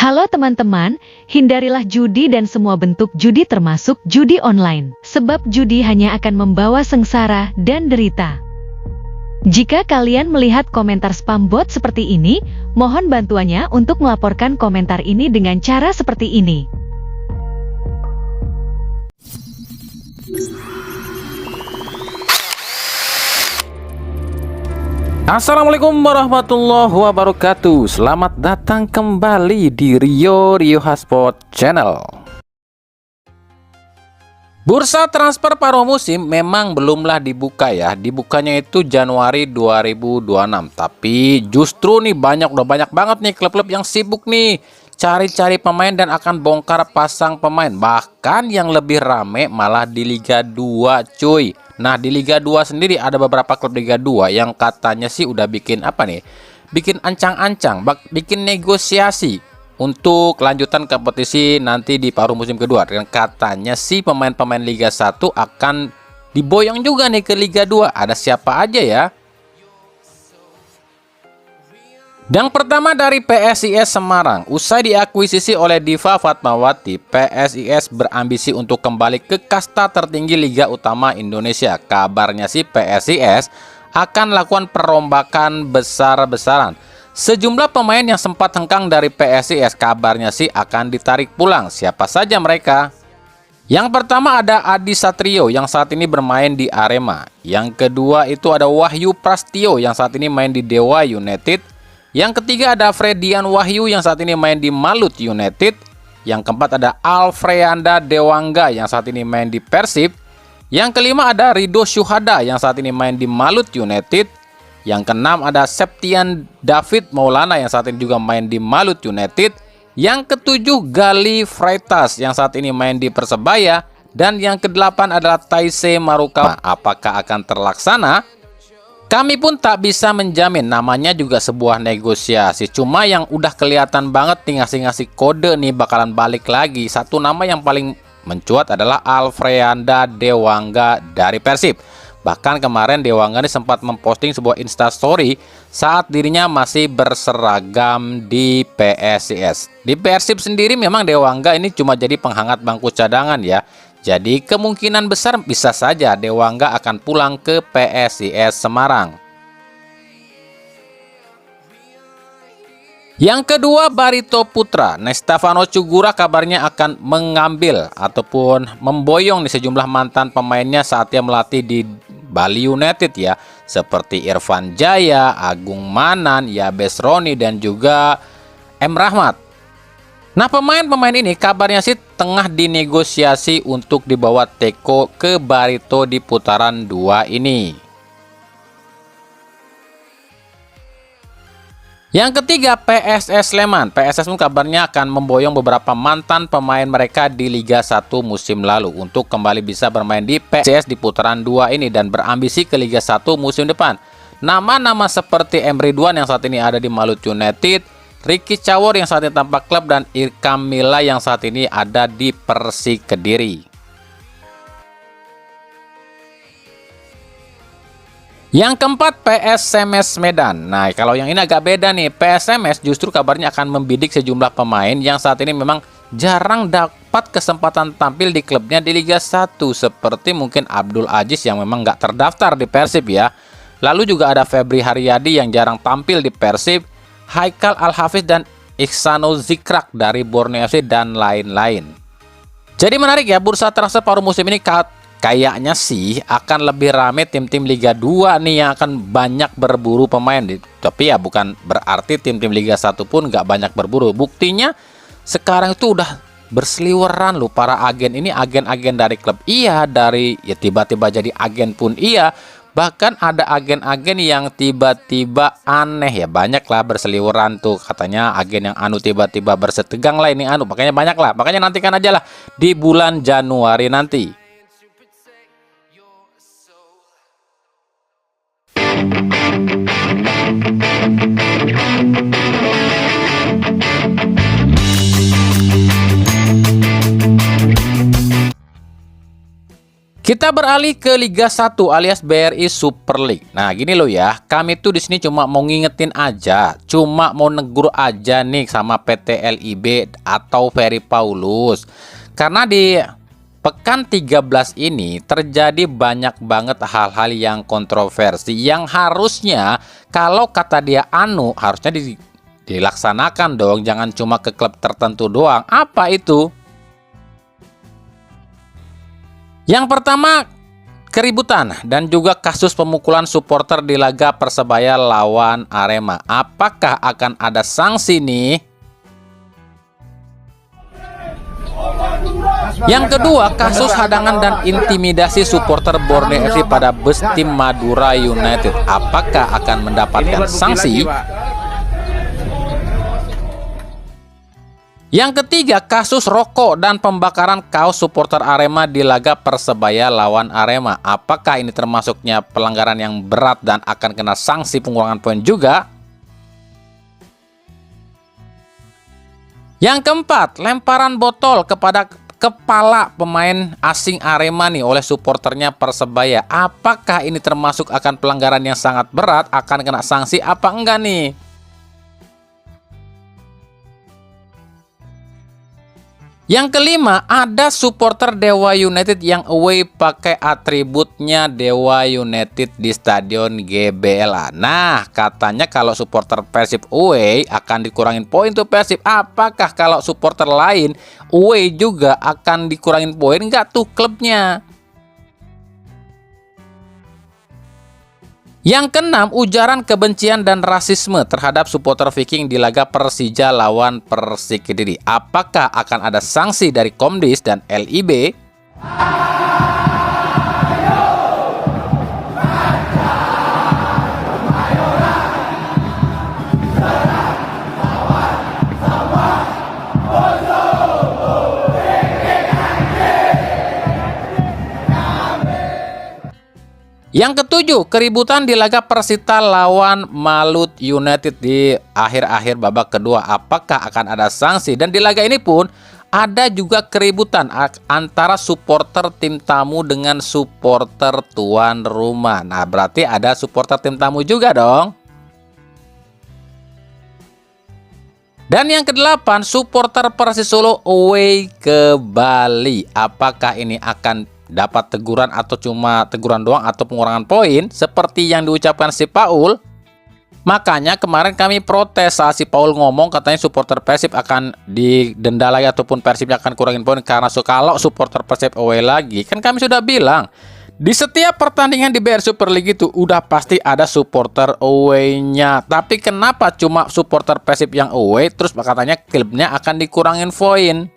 Halo teman-teman, hindarilah judi dan semua bentuk judi termasuk judi online. Sebab judi hanya akan membawa sengsara dan derita. Jika kalian melihat komentar spam bot seperti ini, mohon bantuannya untuk melaporkan komentar ini dengan cara seperti ini. Assalamualaikum warahmatullahi wabarakatuh. Selamat datang kembali di Rio Hotspot Channel. Bursa transfer paruh musim memang belumlah dibuka ya. Dibukanya itu Januari 2026. Tapi justru nih udah banyak banget nih klub-klub yang sibuk nih cari-cari pemain dan akan bongkar pasang pemain. Bahkan yang lebih rame malah di Liga 2 cuy. Nah, di Liga 2 sendiri ada beberapa klub Liga 2 yang katanya sih udah bikin apa nih? Bikin ancang-ancang, bikin negosiasi untuk lanjutan kompetisi nanti di paruh musim kedua. Dan katanya sih pemain-pemain Liga 1 akan diboyong juga nih ke Liga 2. Ada siapa aja ya? Yang pertama dari PSIS Semarang. Usai diakuisisi oleh Diva Fatmawati, PSIS berambisi untuk kembali ke kasta tertinggi Liga Utama Indonesia. Kabarnya sih PSIS akan melakukan perombakan besar-besaran. Sejumlah pemain yang sempat hengkang dari PSIS kabarnya sih akan ditarik pulang. Siapa saja mereka? Yang pertama ada Adi Satrio yang saat ini bermain di Arema. Yang kedua itu ada Wahyu Prastio yang saat ini main di Dewa United. Yang ketiga ada Fredian Wahyu yang saat ini main di Malut United. Yang keempat ada Alfreanda Dewangga yang saat ini main di Persib. Yang kelima ada Rido Syuhada yang saat ini main di Malut United. Yang keenam ada Septian David Maulana yang saat ini juga main di Malut United. Yang ketujuh Gali Freitas yang saat ini main di Persebaya. Dan yang kedelapan adalah Taise Marukawa. Apakah akan terlaksana? Kami pun tak bisa menjamin, namanya juga sebuah negosiasi. Cuma yang udah kelihatan banget nih ngasih kode nih bakalan balik lagi. Satu nama yang paling mencuat adalah Alfreanda Dewangga dari Persib. Bahkan kemarin Dewangga ini sempat memposting sebuah instastory saat dirinya masih berseragam di PSIS. Di Persib sendiri memang Dewangga ini cuma jadi penghangat bangku cadangan ya. Jadi kemungkinan besar bisa saja Dewangga akan pulang ke PSIS Semarang. Yang kedua Barito Putra. Stefano Cugura kabarnya akan mengambil ataupun memboyong di sejumlah mantan pemainnya saat ia melatih di Bali United ya. Seperti Irfan Jaya, Agung Manan, Yabes Roni dan juga M. Rahmat. Nah, pemain-pemain ini kabarnya sih tengah dinegosiasi untuk dibawa Teko ke Barito di putaran 2 ini. Yang ketiga PSS Sleman. PSS pun kabarnya akan memboyong beberapa mantan pemain mereka di Liga 1 musim lalu untuk kembali bisa bermain di PSS di putaran 2 ini dan berambisi ke Liga 1 musim depan. Nama-nama seperti M. Ridwan yang saat ini ada di Malut United, Ricky Cawor yang saat ini tanpa klub, dan Irkam Mila yang saat ini ada di Persik Kediri. Yang keempat PSMS Medan. Nah, kalau yang ini agak beda nih. PSMS justru kabarnya akan membidik sejumlah pemain yang saat ini memang jarang dapat kesempatan tampil di klubnya di Liga 1. Seperti mungkin Abdul Aziz yang memang nggak terdaftar di Persib ya. Lalu juga ada Febri Haryadi yang jarang tampil di Persib, Haikal Al-Hafiz dan Iksano Zikrak dari Borneo FC dan lain-lain. Jadi menarik ya, bursa transfer paruh musim ini kayaknya sih akan lebih rame tim-tim Liga 2 nih yang akan banyak berburu pemain. Tapi ya bukan berarti tim-tim Liga 1 pun nggak banyak berburu. Buktinya sekarang itu udah berseliweran loh para agen ini, agen-agen dari klub iya, dari ya tiba-tiba jadi agen pun iya. Bahkan ada agen-agen yang tiba-tiba aneh ya, banyak lah berseliweran tuh katanya agen yang tiba-tiba bersetegang lah ini makanya banyak lah, makanya nantikan aja lah di bulan Januari nanti. Kita beralih ke Liga 1 alias BRI Super League. Nah, gini loh ya, kami tuh di sini cuma mau ngingetin aja, cuma mau negur aja nih sama PT LIB atau Ferry Paulus. Karena di pekan 13 ini terjadi banyak banget hal-hal yang kontroversi yang harusnya kalau kata dia harusnya dilaksanakan dong, jangan cuma ke klub tertentu doang. Apa itu? Yang pertama, keributan dan juga kasus pemukulan supporter di laga Persebaya lawan Arema. Apakah akan ada sanksi nih? Yang kedua, kasus hadangan dan intimidasi supporter Borneo FC pada bus tim Madura United. Apakah akan mendapatkan sanksi? Yang ketiga, kasus rokok dan pembakaran kaos supporter Arema di laga Persebaya lawan Arema. Apakah ini termasuknya pelanggaran yang berat dan akan kena sanksi pengurangan poin juga? Yang keempat, lemparan botol kepada kepala pemain asing Arema nih oleh supporternya Persebaya. Apakah ini termasuk akan pelanggaran yang sangat berat, akan kena sanksi apa enggak nih? Yang kelima, ada supporter Dewa United yang away pakai atributnya Dewa United di Stadion GBLA. Nah, katanya kalau supporter Persib away akan dikurangin poin tuh Persib. Apakah kalau supporter lain away juga akan dikurangin poin nggak tuh klubnya? Yang keenam, ujaran kebencian dan rasisme terhadap supporter Viking di laga Persija lawan Persik Kediri. Apakah akan ada sanksi dari Komdis dan LIB? Yang ketujuh, keributan di laga Persita lawan Malut United di akhir-akhir babak kedua. Apakah akan ada sanksi? Dan di laga ini pun ada juga keributan antara supporter tim tamu dengan supporter tuan rumah. Nah, berarti ada supporter tim tamu juga dong. Dan yang kedelapan, supporter Persis Solo away ke Bali. Apakah ini akan dapat teguran atau cuma teguran doang atau pengurangan poin seperti yang diucapkan si Paul? Makanya kemarin kami protes saat si Paul ngomong katanya supporter Persib akan didenda lagi ataupun Persib akan kurangin poin karena kalau supporter Persib away lagi. Kan kami sudah bilang di setiap pertandingan di BRI Super League itu udah pasti ada supporter away-nya. Tapi kenapa cuma supporter Persib yang away terus katanya klubnya akan dikurangin poin?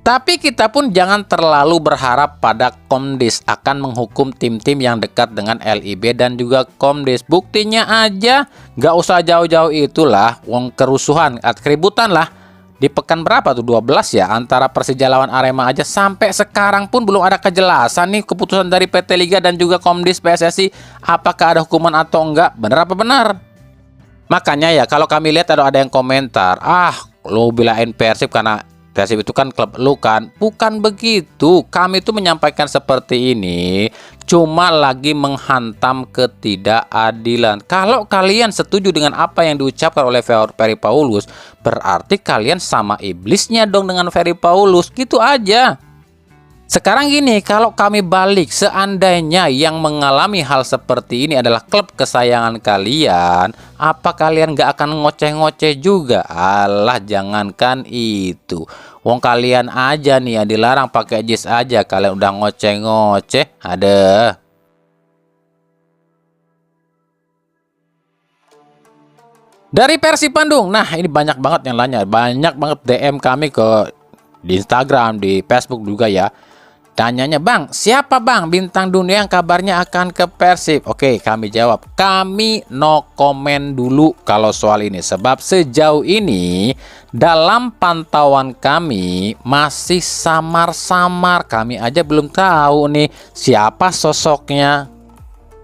Tapi kita pun jangan terlalu berharap pada Komdis akan menghukum tim-tim yang dekat dengan LIB dan juga Komdis. Buktinya aja gak usah jauh-jauh itulah, wong kerusuhan, keributan lah. Di pekan berapa tuh 12 ya antara Persija lawan Arema aja sampai sekarang pun belum ada kejelasan nih keputusan dari PT Liga dan juga Komdis PSSI apakah ada hukuman atau enggak, benar apa benar? Makanya ya kalau kami lihat ada yang komentar, lo belain Persib karena Persib itu kan klub lu kan. Bukan begitu. Kami itu menyampaikan seperti ini cuma lagi menghantam ketidakadilan. Kalau kalian setuju dengan apa yang diucapkan oleh Ferry Paulus, berarti kalian sama iblisnya dong dengan Ferry Paulus. Gitu aja. Sekarang gini, kalau kami balik, seandainya yang mengalami hal seperti ini adalah klub kesayangan kalian, apa kalian gak akan ngoceh-ngoceh juga? Alah, jangankan itu. Wong kalian aja nih ya dilarang pakai jis aja, kalian udah ngoceh-ngoceh. Ada. Dari Persib Bandung, nah ini banyak banget yang lainnya, banyak banget DM kami di Instagram, di Facebook juga ya. Tanyanya, Bang, siapa Bang bintang dunia yang kabarnya akan ke Persib? Oke, kami jawab, kami no comment dulu kalau soal ini. Sebab sejauh ini dalam pantauan kami masih samar-samar. Kami aja belum tahu nih siapa sosoknya.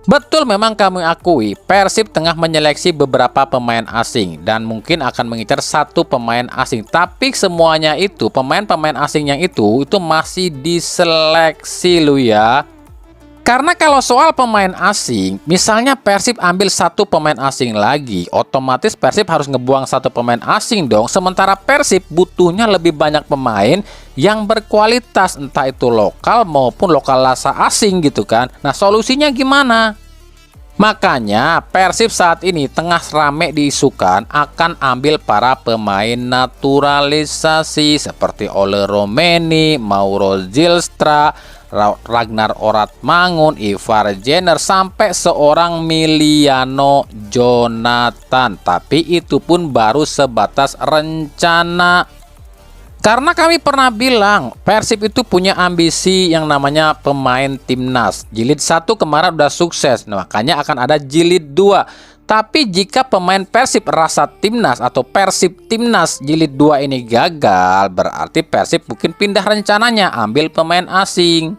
Betul, memang kami akui Persib tengah menyeleksi beberapa pemain asing dan mungkin akan mengincar satu pemain asing. Tapi semuanya itu pemain-pemain asing yang itu masih diseleksi lu ya. Karena kalau soal pemain asing, misalnya Persib ambil satu pemain asing lagi, otomatis Persib harus ngebuang satu pemain asing dong. Sementara Persib butuhnya lebih banyak pemain yang berkualitas, entah itu lokal maupun lokalasa asing gitu kan. Nah, solusinya gimana? Makanya Persib saat ini tengah rame diisukan akan ambil para pemain naturalisasi seperti Ole Romeni, Mauro Zylstra, Ragnar Oratmangun, Ivar Jenner, sampai seorang Miliano Jonathan. Tapi itu pun baru sebatas rencana. Karena kami pernah bilang Persib itu punya ambisi yang namanya pemain timnas. Jilid 1 kemarin udah sukses, nah, makanya akan ada jilid 2. Tapi jika pemain Persib rasa timnas atau Persib timnas jilid 2 ini gagal, berarti Persib mungkin pindah rencananya ambil pemain asing.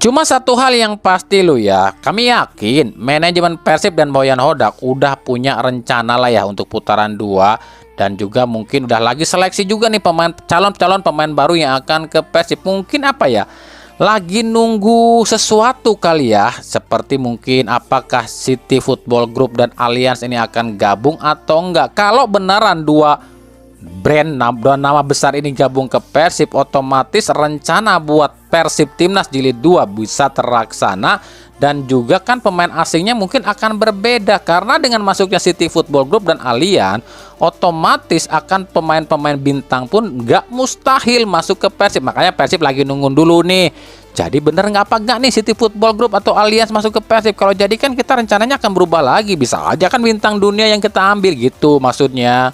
Cuma satu hal yang pasti lo ya, kami yakin manajemen Persib dan Boyan Hodak udah punya rencana lah ya untuk putaran 2. Dan juga mungkin udah lagi seleksi juga nih calon-calon pemain baru yang akan ke Persib. Mungkin apa ya, lagi nunggu sesuatu kali ya, seperti mungkin apakah City Football Group dan Allianz ini akan gabung atau enggak. Kalau beneran dua nama besar ini gabung ke Persib, otomatis rencana buat Persib Timnas Jilid 2 bisa terlaksana. Dan juga kan pemain asingnya mungkin akan berbeda, karena dengan masuknya City Football Group dan Allianz, otomatis akan pemain-pemain bintang pun nggak mustahil masuk ke Persib. Makanya Persib lagi nunggu dulu nih. Jadi bener nggak apa nggak nih City Football Group atau Allianz masuk ke Persib? Kalau jadi kan kita rencananya akan berubah lagi. Bisa aja kan bintang dunia yang kita ambil gitu maksudnya.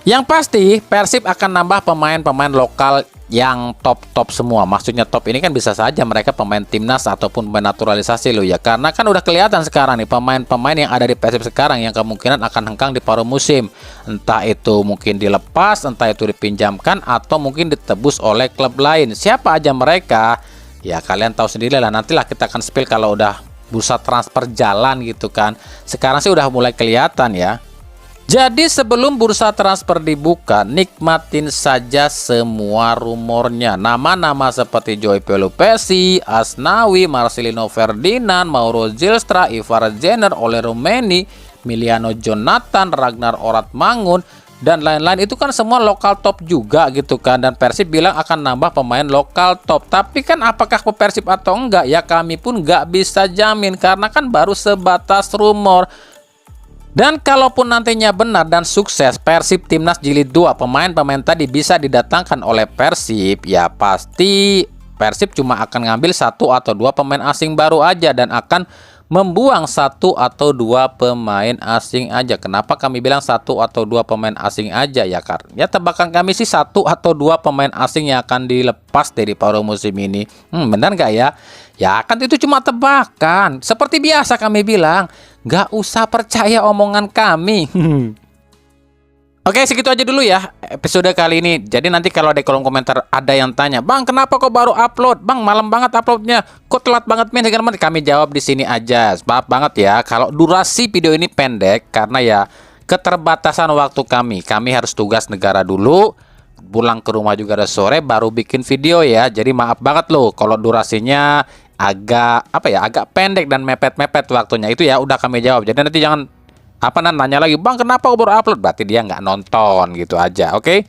Yang pasti Persib akan nambah pemain-pemain lokal yang top semua. Maksudnya top ini kan bisa saja mereka pemain timnas ataupun pemain naturalisasi loh ya. Karena kan udah kelihatan sekarang nih pemain-pemain yang ada di Persib sekarang yang kemungkinan akan hengkang di paruh musim. Entah itu mungkin dilepas, entah itu dipinjamkan, atau mungkin ditebus oleh klub lain. Siapa aja mereka? Ya kalian tahu sendiri lah, nantilah kita akan spill kalau udah bursa transfer jalan gitu kan. Sekarang sih udah mulai kelihatan ya. Jadi sebelum bursa transfer dibuka, nikmatin saja semua rumornya. Nama-nama seperti Joy Pelupesi, Asnawi, Marcelino Ferdinand, Mauro Zylstra, Ivar Jenner, Ole Romeni, Miliano Jonathan, Ragnar Oratmangun, dan lain-lain itu kan semua lokal top juga gitu kan. Dan Persib bilang akan nambah pemain lokal top. Tapi kan apakah Persib atau enggak? Ya kami pun nggak bisa jamin karena kan baru sebatas rumor. Dan kalaupun nantinya benar dan sukses Persib Timnas Jilid 2, pemain-pemain tadi bisa didatangkan oleh Persib, ya pasti Persib cuma akan ngambil 1 atau 2 pemain asing baru aja dan akan membuang 1 atau 2 pemain asing aja. Kenapa kami bilang 1 atau 2 pemain asing aja ya? Karena tebakan kami sih 1 atau 2 pemain asing yang akan dilepas dari paruh musim ini. Benar nggak ya? Ya kan itu cuma tebakan. Seperti biasa kami bilang, nggak usah percaya omongan kami. Oke, segitu aja dulu ya episode kali ini. Jadi nanti kalau di kolom komentar ada yang tanya, "Bang, kenapa kok baru upload? Bang, malam banget uploadnya. Kok telat banget, men?" Kami jawab di sini aja. Maaf banget ya kalau durasi video ini pendek karena ya keterbatasan waktu kami. Kami harus tugas negara dulu. Pulang ke rumah juga udah sore baru bikin video ya. Jadi maaf banget loh kalau durasinya agak pendek dan mepet-mepet waktunya. Itu ya udah kami jawab. Jadi nanti jangan nanya lagi, "Bang, kenapa baru upload?" Berarti dia nggak nonton gitu aja, oke?